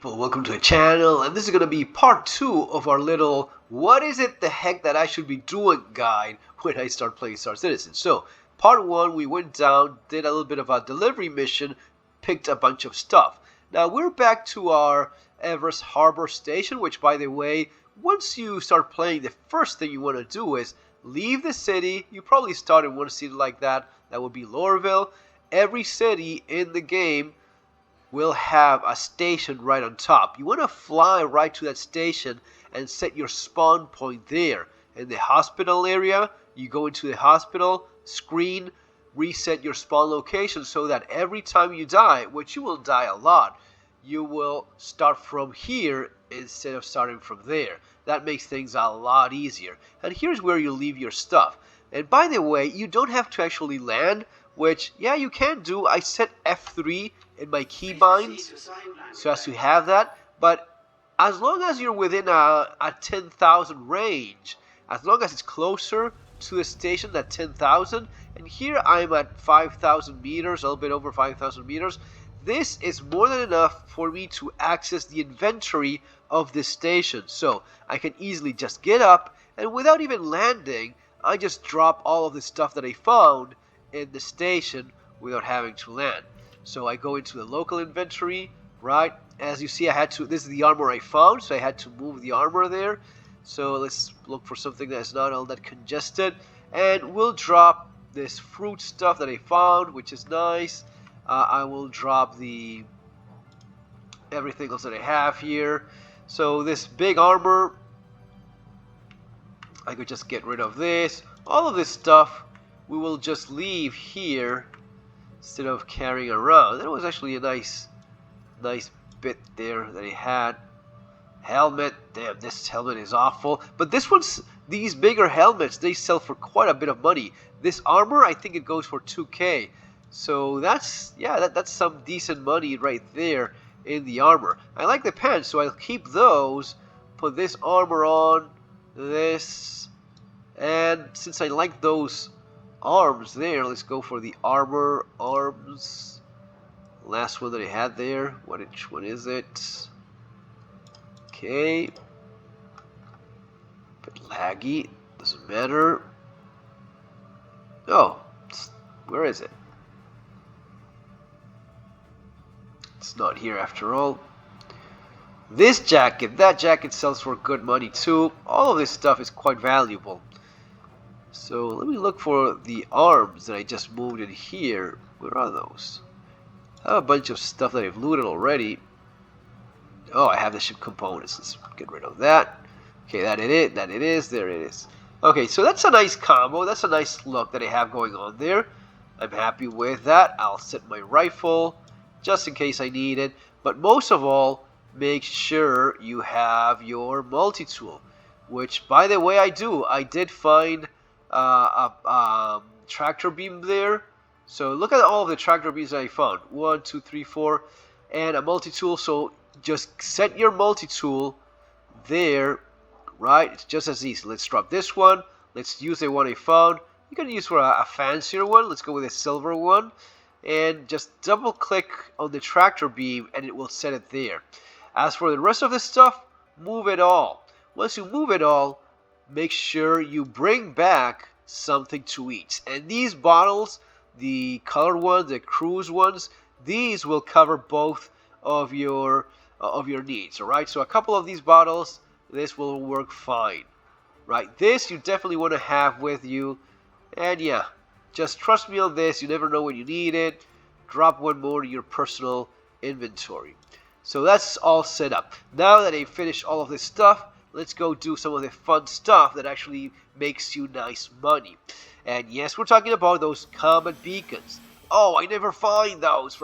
people, welcome to the channel, and this is going to be part 2 of our little what is it the heck that I should be doing guide when I start playing Star Citizen. So, part 1 we went down, did a little bit of a delivery mission, picked a bunch of stuff. Now we're back to our Everest Harbor Station, which by the way, once you start playing, the first thing you want to do is leave the city. You probably start in one city like that, that would be Lorville. Every city in the game will have a station right on top. You want to fly right to that station and set your spawn point there. In the hospital area, you go into the hospital screen, reset your spawn location so that every time you die, which you will die a lot, you will start from here instead of starting from there. That makes things a lot easier. And here's where you leave your stuff. And by the way, you don't have to actually land, which, yeah, you can do. I set F3 in my keybinds so as to have that, but as long as you're within a 10,000 range, as long as it's closer to the station at 10,000, and here I'm at 5,000 meters, a little bit over 5,000 meters, this is more than enough for me to access the inventory of this station. So I can easily just get up, and without even landing, I just drop all of the stuff that I found in the station without having to land. So I go into the local inventory, right? As you see, I had to, this is the armor I found, so I had to move the armor there. So let's look for something that's not all that congested. And we'll drop this fruit stuff that I found, which is nice. I will drop the everything else that I have here. So this big armor, I could just get rid of this. All of this stuff we will just leave here instead of carrying around. That was actually a nice bit there that he had. Helmet, damn, this helmet is awful. But this one's, these bigger helmets, they sell for quite a bit of money. This armor, I think it goes for 2K. So that's, yeah, that's some decent money right there in the armor. I like the pants, so I'll keep those. Put this armor on, this, and since I like those arms there, let's go for the armor arms. Last one that I had there. Which one is it? Okay. Bit laggy. Doesn't matter. Oh, where is it? It's not here after all. This jacket, that jacket sells for good money too. All of this stuff is quite valuable. So let me look for the arms that I just moved in here. Where are those? I have a bunch of stuff that I've looted already. Oh, I have the ship components. Let's get rid of that. Okay, that it is. There it is. Okay, so that's a nice combo. That's a nice look that I have going on there. I'm happy with that. I'll set my rifle just in case I need it. But most of all, make sure you have your multi-tool. Which, by the way, I do. I did find a tractor beam there. So look at all of the tractor beams I found. 1, 2, 3, 4, and a multi-tool. So just set your multi-tool there, right? It's just as easy. Let's drop this one. Let's use the one I found. You can use for a fancier one. Let's go with a silver one. And just double click on the tractor beam and it will set it there. As for the rest of the stuff, move it all. Once you move it all, make sure you bring back something to eat. And these bottles, the colored ones, the cruise ones, these will cover both of your needs. All right. So a couple of these bottles, this will work fine. Right. This you definitely want to have with you. And yeah, just trust me on this. You never know when you need it. Drop one more in your personal inventory. So that's all set up. Now that I've finished all of this stuff, let's go do some of the fun stuff that actually makes you nice money. And yes, we're talking about those comet beacons. Oh, I never find those.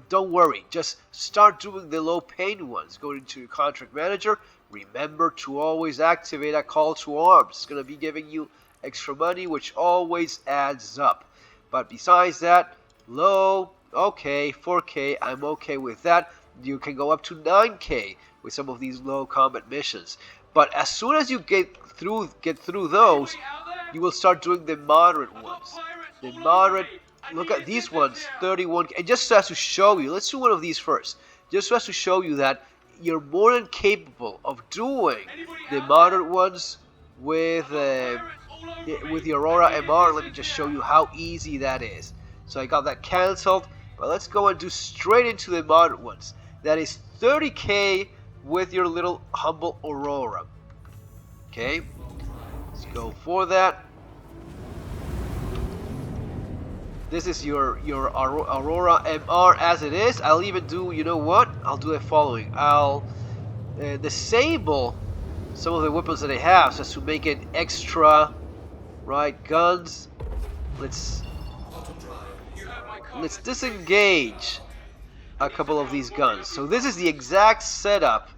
Don't worry. Just start doing the low-paying ones. Go into your contract manager. Remember to always activate a call to arms. It's going to be giving you extra money, which always adds up. But besides that, low, okay, 4K, I'm okay with that. You can go up to 9K with some of these low combat missions. But as soon as you get through those, you will start doing the moderate ones. The moderate, look at these ones, 31K. And just so as to show you, let's do one of these first. Just so as to show you that you're more than capable of doing the modern ones with the Aurora MR. Let me just show you how easy that is. So I got that cancelled, but let's go and do straight into the modern ones. That is 30k with your little humble Aurora. Okay, let's go for that. This is your Aurora MR as it is. I'll even do, you know what? I'll do the following. I'll disable some of the weapons that I have so as to make it extra, right? Guns. Let's disengage a couple of these guns. So this is the exact setup.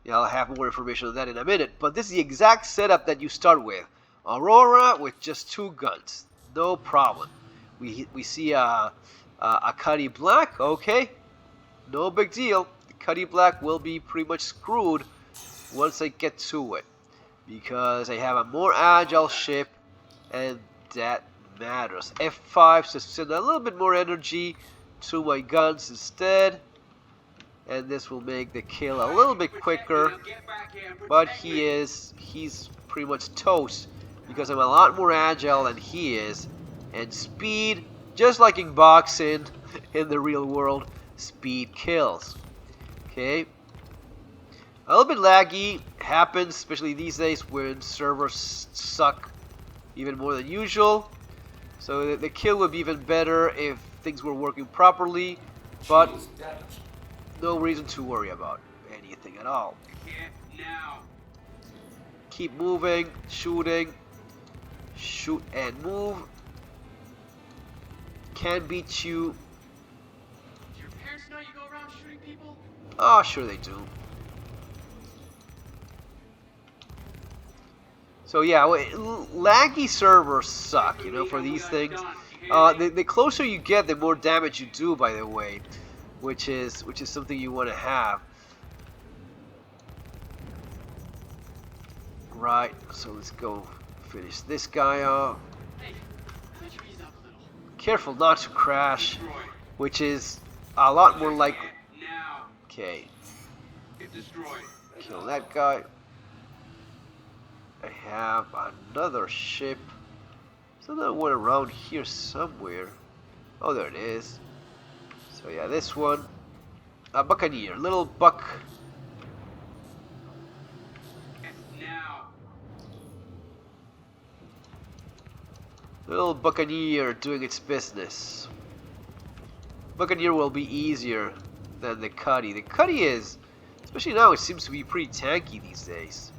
Yeah, I'll have more information on that in a minute. But this is the exact setup that you start with. Aurora with just 2 guns. No problem. We see a Cuddy Black. Okay. No big deal. The Cuddy Black will be pretty much screwed once I get to it. Because I have a more agile ship. And that matters. F5 to send a little bit more energy to my guns instead. And this will make the kill a little bit quicker. But he's pretty much toast. Because I'm a lot more agile than he is. And speed, just like in boxing, in the real world, speed kills. Okay. A little bit laggy happens, especially these days when servers suck even more than usual. So the kill would be even better if things were working properly. But no reason to worry about anything at all. Keep moving, shooting, shoot and move. Can beat you. Do your parents know you go around shooting people? Oh, sure they do. So yeah, laggy servers suck, you know, for these things. The closer you get, the more damage you do, by the way, which is something you want to have. Right. So let's go finish this guy off. Careful not to crash, which is a lot more likely. Okay. Kill that guy. I have another ship. There's another one around here somewhere. Oh, there it is. So yeah, this one. A Buccaneer. Little Buck. Little Buccaneer doing its business. Buccaneer will be easier than the Cuddy. The Cuddy is, especially now, it seems to be pretty tanky these days.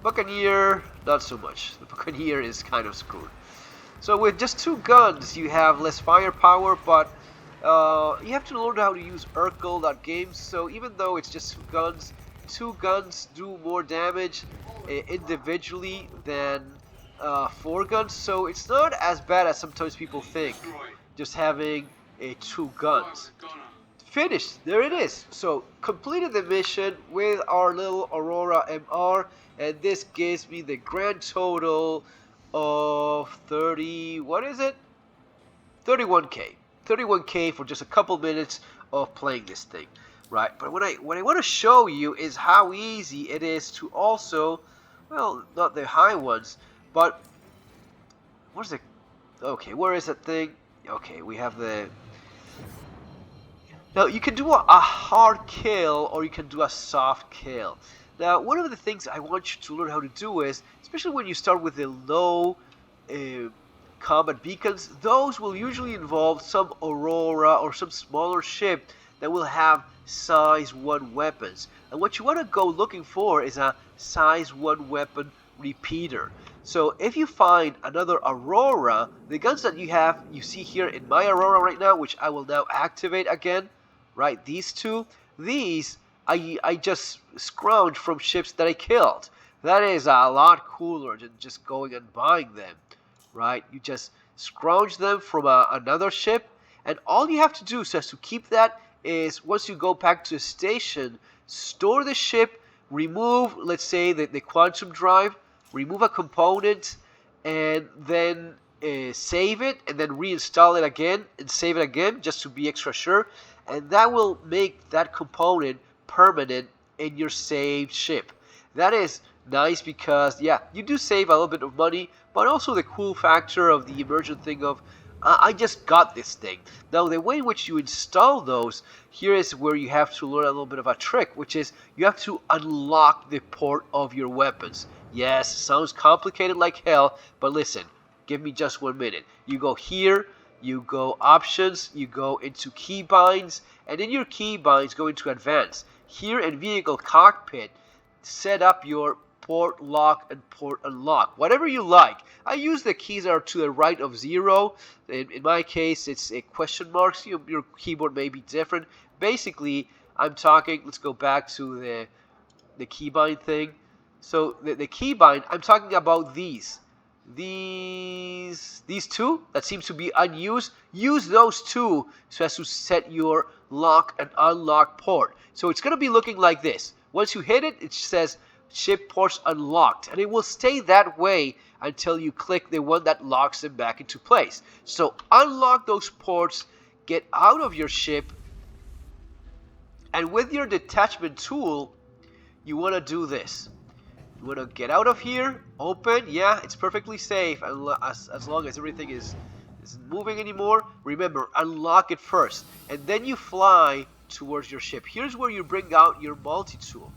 Buccaneer, not so much. The Buccaneer is kind of screwed. So with just 2 guns, you have less firepower, but you have to learn how to use Urkel.games. So even though it's just 2 guns do more damage individually than 4 guns. So it's not as bad as sometimes people think, just having 2 guns. Finished. There it is. So completed the mission with our little Aurora MR. And this gives me the grand total of 30, what is it? 31k. 31k for just a couple minutes of playing this thing, right? But what I want to show you is how easy it is to also, well, not the high ones, but where's the, okay, where is that thing? Okay, we have the, now you can do a hard kill or you can do a soft kill. Now, one of the things I want you to learn how to do is, especially when you start with the low combat beacons, those will usually involve some Aurora or some smaller ship that will have size 1 weapons. And what you want to go looking for is a size 1 weapon repeater. So if you find another Aurora, the guns that you see here in my Aurora right now, which I will now activate again, right, these 2, these I just scrounged from ships that I killed. That is a lot cooler than just going and buying them, right? You just scrounge them from another ship, and all you have to do so as to keep that is once you go back to the station, store the ship, remove, let's say, the quantum drive, remove a component, and then save it and then reinstall it again and save it again just to be extra sure, and that will make that component permanent in your saved ship. That is nice because yeah, you do save a little bit of money, but also the cool factor of the immersion thing of I just got this thing. Now the way in which you install those, here is where you have to learn a little bit of a trick, which is you have to unlock the port of your weapons. Yes, sounds complicated like hell, but listen, give me just 1 minute. You go here, you go options, you go into keybinds, and in your keybinds go into advanced. Here in vehicle cockpit, set up your port lock and port unlock, whatever you like. I use the keys that are to the right of 0. In my case, it's a question marks. Your keyboard may be different. Basically, I'm talking, let's go back to the keybind thing. So the keybind, I'm talking about these two that seems to be unused. Use those two so as to set your lock and unlock port. So it's going to be looking like this. Once you hit it, it says ship ports unlocked, and it will stay that way until you click the one that locks them back into place. So unlock those ports, get out of your ship, and with your detachment tool, you want to do this. You want to get out of here, open, yeah, it's perfectly safe as long as everything isn't moving anymore. Remember, unlock it first, and then you fly towards your ship. Here's where you bring out your multi-tool.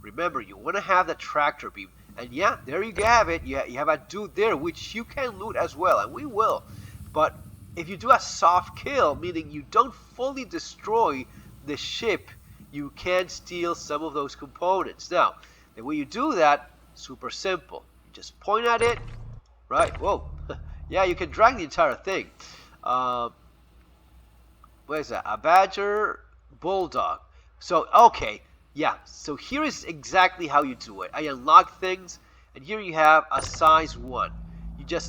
Remember, you want to have the tractor beam, and yeah, there you have it. You have a dude there, which you can loot as well, and we will. But if you do a soft kill, meaning you don't fully destroy the ship, you can steal some of those components. Now, the way you do that, super simple. You just point at it, right? Whoa, yeah, you can drag the entire thing. What is that? A badger, bulldog. So, okay, yeah. So here is exactly how you do it. I unlock things, and here you have a size 1.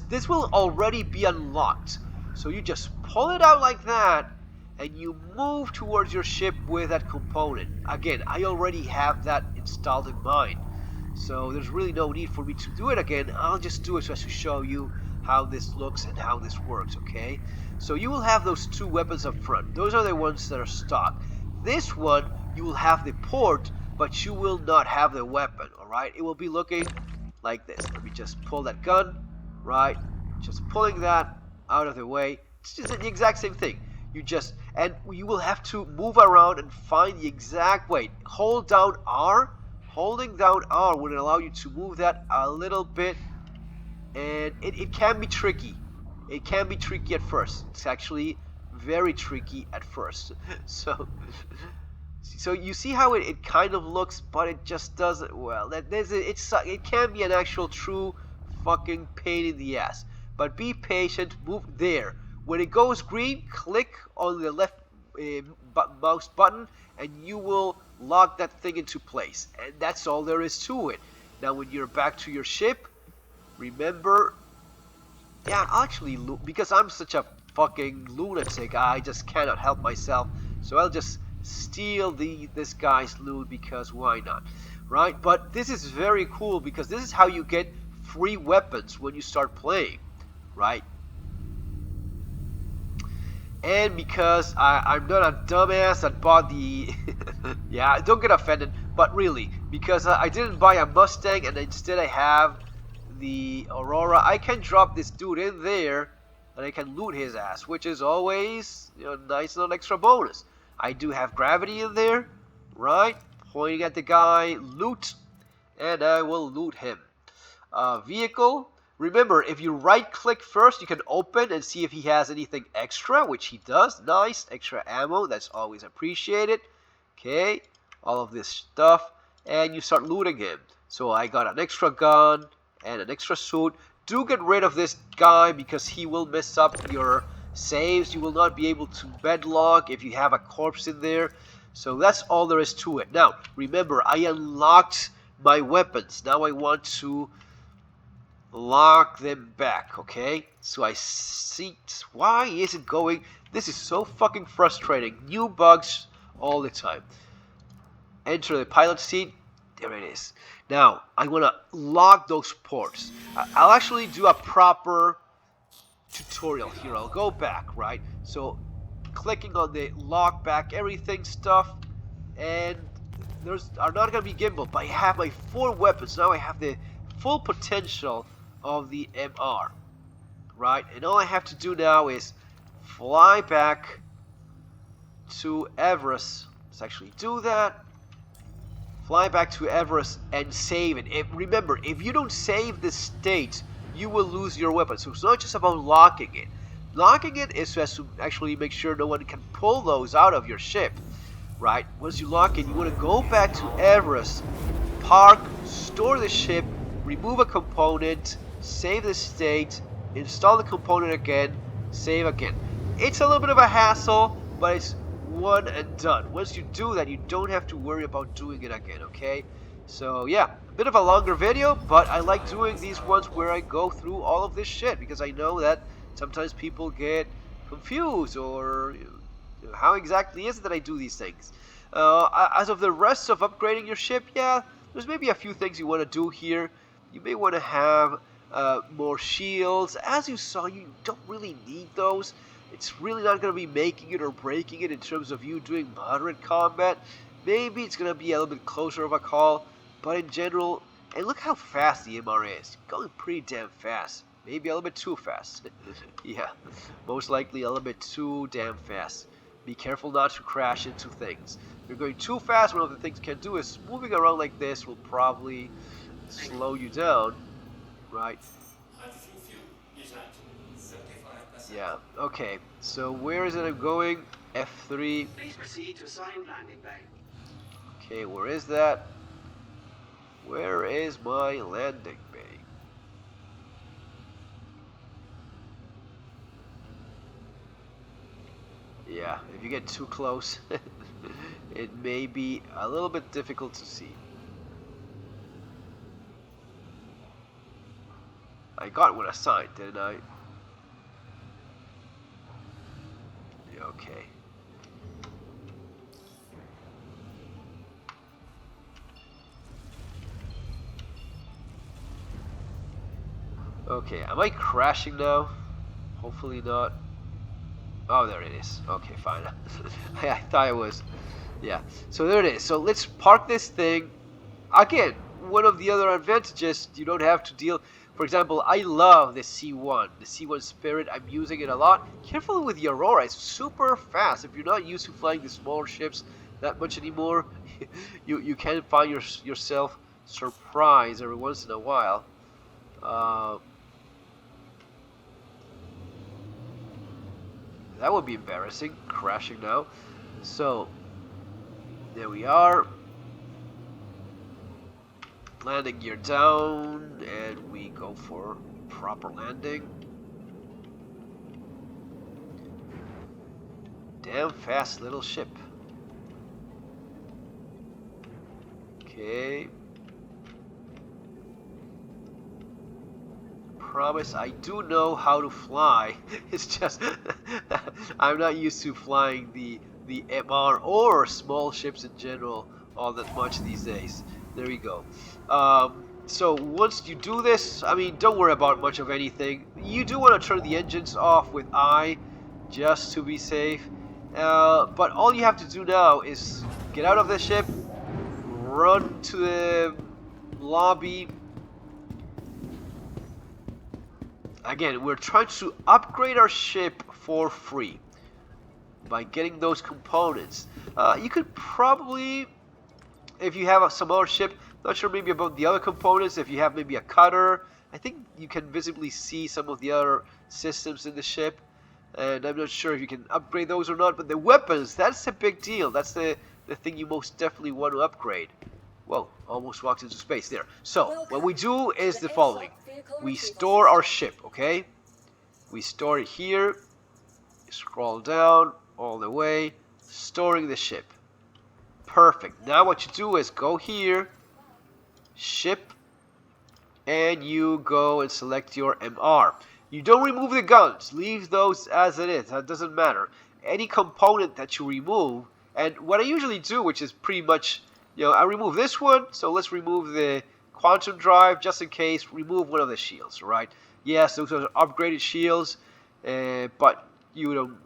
This will already be unlocked. So you just pull it out like that, and you move towards your ship with that component. Again, I already have that installed in mind, so there's really no need for me to do it again. I'll just do it so as to show you how this looks and how this works, okay? So you will have those 2 weapons up front. Those are the ones that are stock. This one, you will have the port, but you will not have the weapon, alright? It will be looking like this. Let me just pull that gun, right? Just pulling that out of the way. It's just the exact same thing. And you will have to move around and find the exact way. Hold down R. Holding down R would allow you to move that a little bit, and it can be tricky. It can be tricky at first. It's actually very tricky at first. So you see how it kind of looks, but it just doesn't. Well, it can be an actual true fucking pain in the ass. But be patient. Move there. When it goes green, click on the left mouse button, and you will lock that thing into place. And that's all there is to it. Now, when you're back to your ship, remember, yeah, actually, because I'm such a fucking lunatic, I just cannot help myself. So I'll just steal this guy's loot, because why not, right? But this is very cool because this is how you get free weapons when you start playing, right? And because I'm not a dumbass that bought the yeah, don't get offended, but really, because I didn't buy a Mustang and instead I have the Aurora, I can drop this dude in there and I can loot his ass, which is always, nice little extra bonus. I do have gravity in there, right? Pointing at the guy, loot, and I will loot him. Vehicle. Remember, if you right-click first, you can open and see if he has anything extra, which he does. Nice, extra ammo, that's always appreciated. Okay, all of this stuff, and you start looting him. So I got an extra gun and an extra suit. Do get rid of this guy because he will mess up your saves. You will not be able to bedlog if you have a corpse in there. So that's all there is to it. Now, remember, I unlocked my weapons. Now I want to lock them back, okay? So I see, why is it going? This is so fucking frustrating. New bugs all the time. Enter the pilot seat. There it is. Now, I want to lock those ports. I'll actually do a proper tutorial here. I'll go back, right? So clicking on the lock back everything stuff, and there's are not gonna be gimbal, but I have my 4 weapons. Now I have the full potential of the MR, right? And all I have to do now is fly back to Everest. Let's actually do that. Fly back to Everest and save it. Remember, if you don't save the state, you will lose your weapon. So it's not just about locking it. Locking it is just to actually make sure no one can pull those out of your ship, right? Once you lock it, you want to go back to Everest, park, store the ship, remove a component, save the state, install the component again, save again. It's a little bit of a hassle, but it's one and done. Once you do that, you don't have to worry about doing it again, okay? So yeah, a bit of a longer video, but I like doing these ones where I go through all of this shit, because I know that sometimes people get confused, or how exactly is it that I do these things. As of the rest of upgrading your ship, yeah, there's maybe a few things you want to do here. You may want to have more shields. As you saw, you don't really need those. It's really not going to be making it or breaking it in terms of you doing moderate combat. Maybe it's going to be a little bit closer of a call, but in general, and look how fast the MR is. Going pretty damn fast. Maybe a little bit too fast. Yeah, most likely a little bit too damn fast. Be careful not to crash into things. If you're going too fast, one of the things you can do is moving around like this will probably slow you down, right? Yeah, okay, so where is it I'm going? F3. Please proceed to assigned landing bay. Okay, where is that? Where is my landing bay? Yeah, if you get too close, it may be a little bit difficult to see. I got one assigned, didn't I? Okay. Okay, am I crashing now? Hopefully not. Oh, there it is. Okay, fine. I thought it was. Yeah, so there it is. So let's park this thing. Again, one of the other advantages, you don't have to deal. For example, I love the C1, the C1 Spirit. I'm using it a lot. Careful with the Aurora, it's super fast. If you're not used to flying the smaller ships that much anymore, you can find yourself surprised every once in a while. That would be embarrassing, crashing now. So, there we are. Landing gear down, and we go for proper landing. Damn fast little ship. Okay. Promise I do know how to fly. It's just I'm not used to flying the MR or small ships in general all that much these days. There we go. So once you do this, I mean, don't worry about much of anything. You do want to turn the engines off with I, just to be safe. But all you have to do now is get out of the ship, run to the lobby. Again, we're trying to upgrade our ship for free by getting those components. You could probably, if you have some other ship, not sure maybe about the other components, if you have maybe a cutter, I think you can visibly see some of the other systems in the ship, and I'm not sure if you can upgrade those or not, but the weapons, that's a big deal. That's the thing you most definitely want to upgrade. Whoa, almost walked into space there. So, what we do is the following. We store our ship, okay? We store it here, scroll down all the way, storing the ship. Perfect. Now what you do is go here, ship, and you go and select your MR. You don't remove the guns. Leave those as it is. That doesn't matter. Any component that you remove, and what I usually do, which is pretty much, I remove this one, so let's remove the quantum drive just in case, remove one of the shields, right? Yes, those are upgraded shields. but you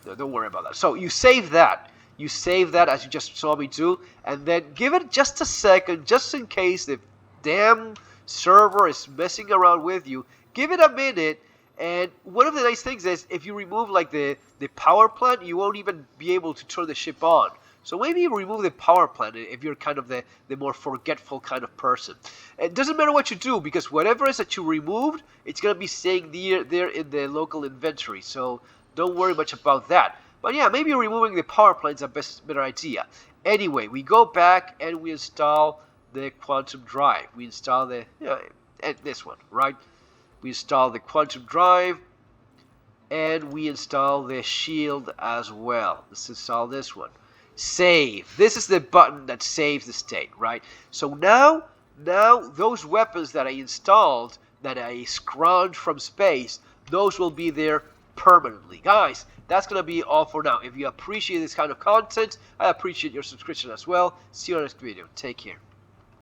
don't worry about that. So you save that. You save that as you just saw me do, and then give it just a second, just in case the damn server is messing around with you. Give it a minute, and one of the nice things is if you remove like the power plant, you won't even be able to turn the ship on. So maybe you remove the power plant if you're kind of the more forgetful kind of person. It doesn't matter what you do, because whatever it is that you removed, it's going to be staying there in the local inventory. So don't worry much about that. But yeah, maybe removing the power plant is a better idea. Anyway, we go back and we install the quantum drive. We install this one, right? We install the quantum drive, and we install the shield as well. Let's install this one. Save. This is the button that saves the state, right? So now those weapons that I installed, that I scrounged from space, those will be there permanently. Guys, that's going to be all for now. If you appreciate this kind of content, I appreciate your subscription as well. See you on the next video. Take care.